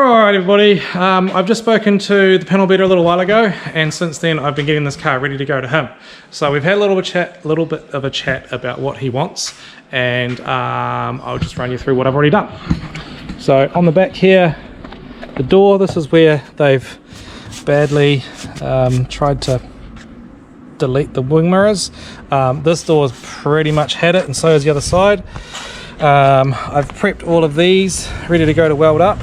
Alright everybody, I've just spoken to the panel beater a little while ago, and since then I've been getting this car ready to go to him. So we've had a little bit of a chat about what he wants, and I'll just run you through what I've already done. So on the back here, the door, this is where they've badly tried to delete the wing mirrors. This door's pretty much had it, and so is the other side. I've prepped all of these ready to go to weld up,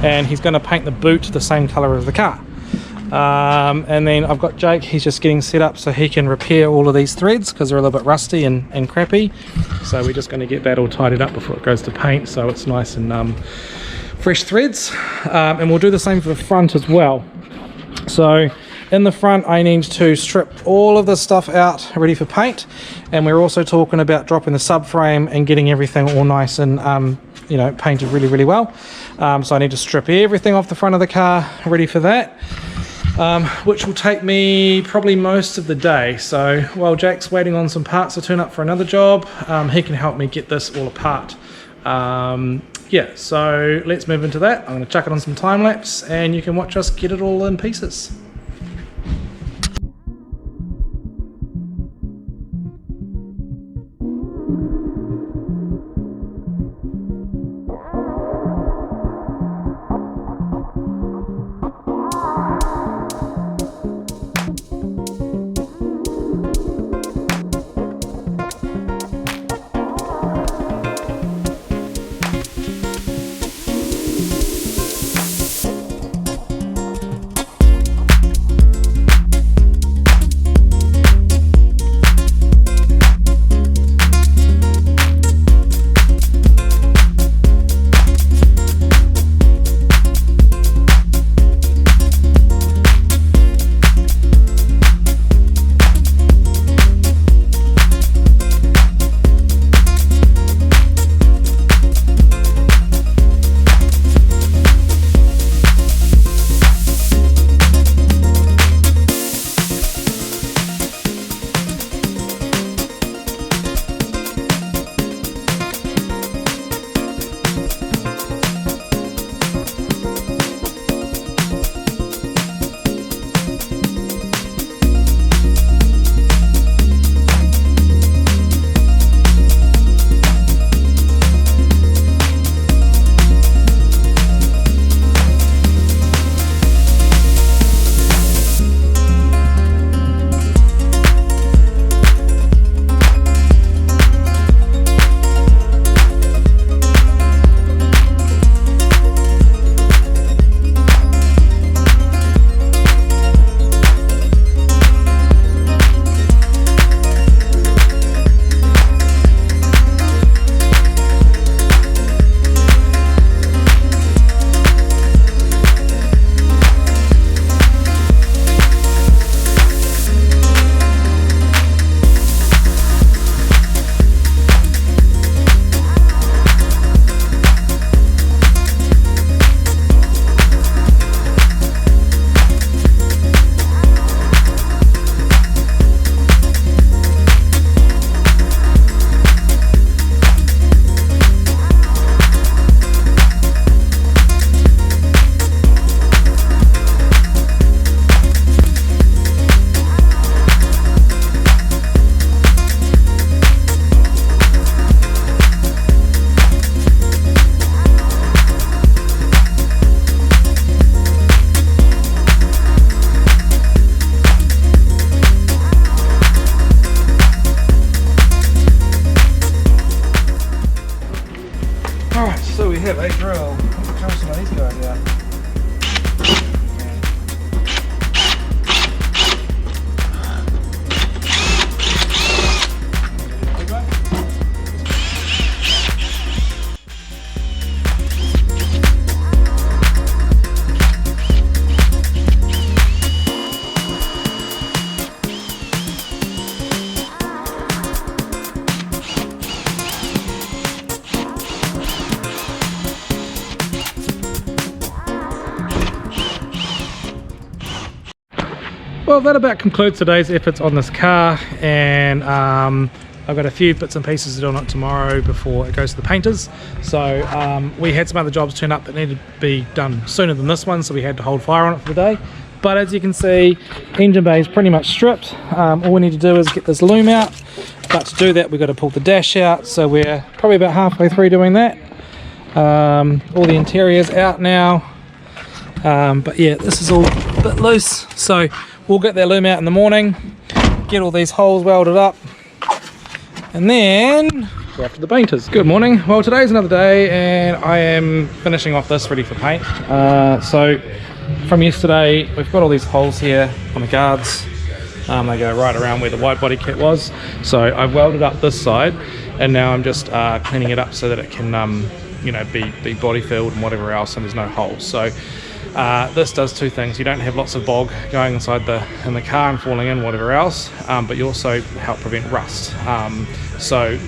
and he's going to paint the boot the same colour as the car. And then I've got Jake, he's just getting set up so he can repair all of these threads because they're a little bit rusty and crappy. So we're just going to get that all tidied up before it goes to paint, so it's nice and fresh threads. And we'll do the same for the front as well. So in the front I need to strip all of this stuff out ready for paint, and we're also talking about dropping the subframe and getting everything all nice and you know, painted really well. So I need to strip everything off the front of the car ready for that, which will take me probably most of the day. So while Jake's waiting on some parts to turn up for another job, he can help me get this all apart. Yeah, so let's move into that. I'm going to chuck it on some time lapse and you can watch us get it all in pieces. So we have a drill. Let's try some of these guys out. Well, that about concludes today's efforts on this car, and I've got a few bits and pieces to do on it tomorrow before it goes to the painters. So we had some other jobs turn up that needed to be done sooner than this one, so we had to hold fire on it for the day. But as you can see, engine bay is pretty much stripped. All we need to do is get this loom out, but to do that we've got to pull the dash out, so we're probably about halfway through doing that. All the interior's out now, but yeah, this is all a bit loose, so we'll get that loom out in the morning, get all these holes welded up, and then we're off to the painters. Good morning. Well, today's another day and I am finishing off this ready for paint. So from yesterday we've got all these holes here on the guards. They go right around where the wide body kit was, so I've welded up this side and now I'm just cleaning it up so that it can you know, be body filled and whatever else, and there's no holes. So this does two things. You don't have lots of bog going inside in the car and falling in, whatever else, but you also help prevent rust. So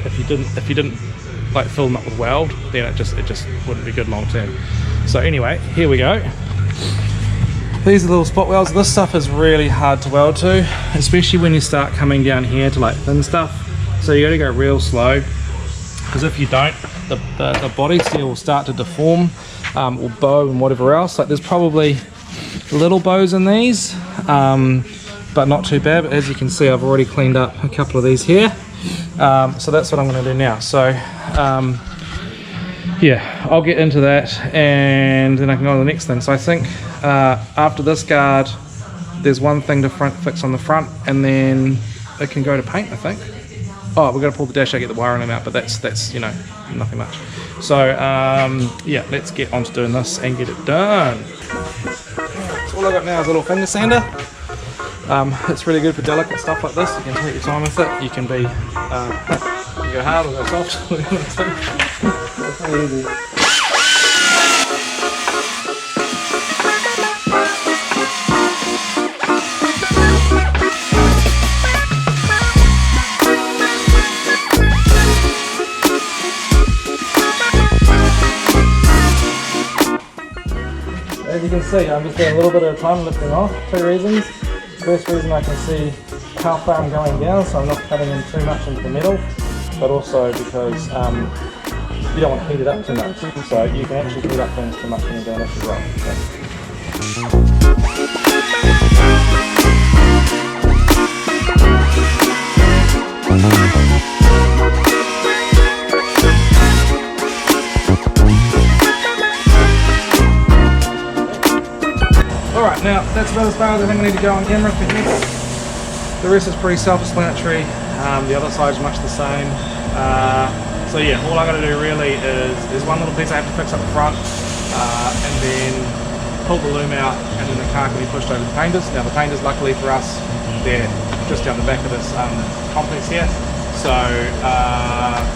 if you didn't like fill them up with weld, then it just wouldn't be good long term. So anyway, here we go. These are little spot welds. This stuff is really hard to weld to, especially when you start coming down here to like thin stuff. So you got to go real slow, because if you don't, the body steel will start to deform, or bow and whatever else. Like there's probably little bows in these, but not too bad. But as you can see, I've already cleaned up a couple of these here. So that's what I'm going to do now. So yeah, I'll get into that and then I can go on to the next thing. So I think after this guard, there's one thing to fix on the front, and then it can go to paint, I think. Oh, we're going to pull the dash out, get the wiring out, but that's you know, nothing much. So yeah, let's get on to doing this and get it done. So all I got now is a little finger sander. It's really good for delicate stuff like this. You can take your time with it. You can be you can go hard or go soft. It's really easy. As you can see, I'm just doing a little bit at a time, lifting off. Two reasons. First reason, I can see how far I'm going down, so I'm not cutting in too much into the metal, but also because you don't want to heat it up too much, so you can actually heat up things too much when you're doing this as well. Alright, now that's about as far as I think I need to go on camera for here. The rest is pretty self-explanatory. The other side's much the same. So yeah, all I got to do really is there's one little piece I have to fix up the front, and then pull the loom out, and then the car can be pushed over to the painters. Now the painters, luckily for us, they're just down the back of this complex here. So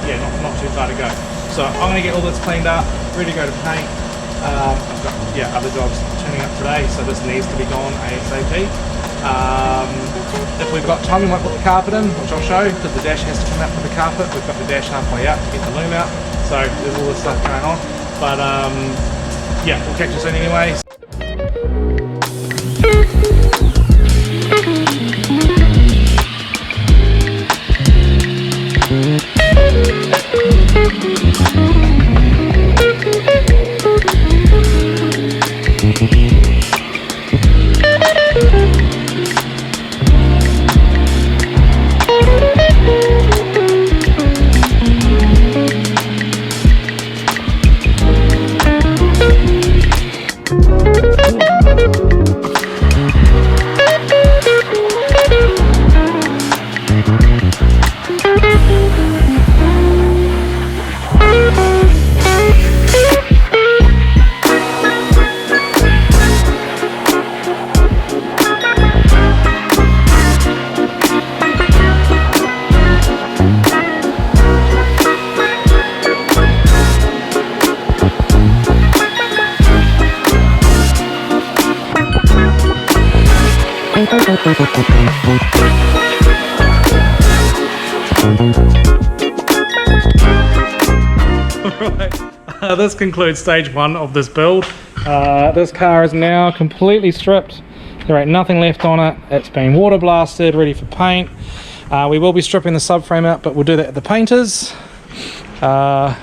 yeah, not too far to go. So I'm going to get all this cleaned up, ready to go to paint. I've got other jobs turning up today, so this needs to be gone ASAP. If we've got time, we might put the carpet in, which I'll show, because the dash has to come out for the carpet. We've got the dash halfway up to get the loom out, so there's all this stuff going on. But yeah, we'll catch you soon anyway. Right, this concludes stage one of this build. This car is now completely stripped. There ain't nothing left on it. It's been water blasted, ready for paint. We will be stripping the subframe out, but we'll do that at the painters.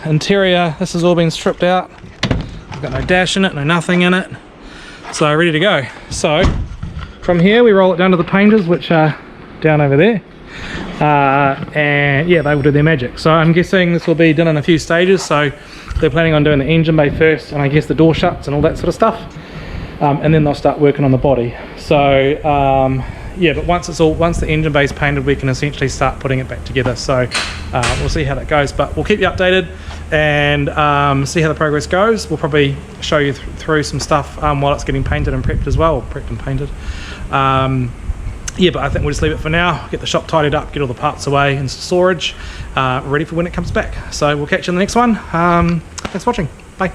Interior, this has all been stripped out. I've got no dash in it, no nothing in it. So ready to go. So from here we roll it down to the painters, which are down over there. And yeah, they will do their magic. So I'm guessing this will be done in a few stages. So they're planning on doing the engine bay first, and I guess the door shuts and all that sort of stuff. And then they'll start working on the body. So yeah, but once the engine bay is painted, we can essentially start putting it back together. So we'll see how that goes, but we'll keep you updated and see how the progress goes. We'll probably show you through some stuff while it's getting painted and prepped as well, prepped and painted. Yeah, but I think we'll just leave it for now, get the shop tidied up, get all the parts away into storage, ready for when it comes back. So we'll catch you in the next one. Thanks for watching. Bye.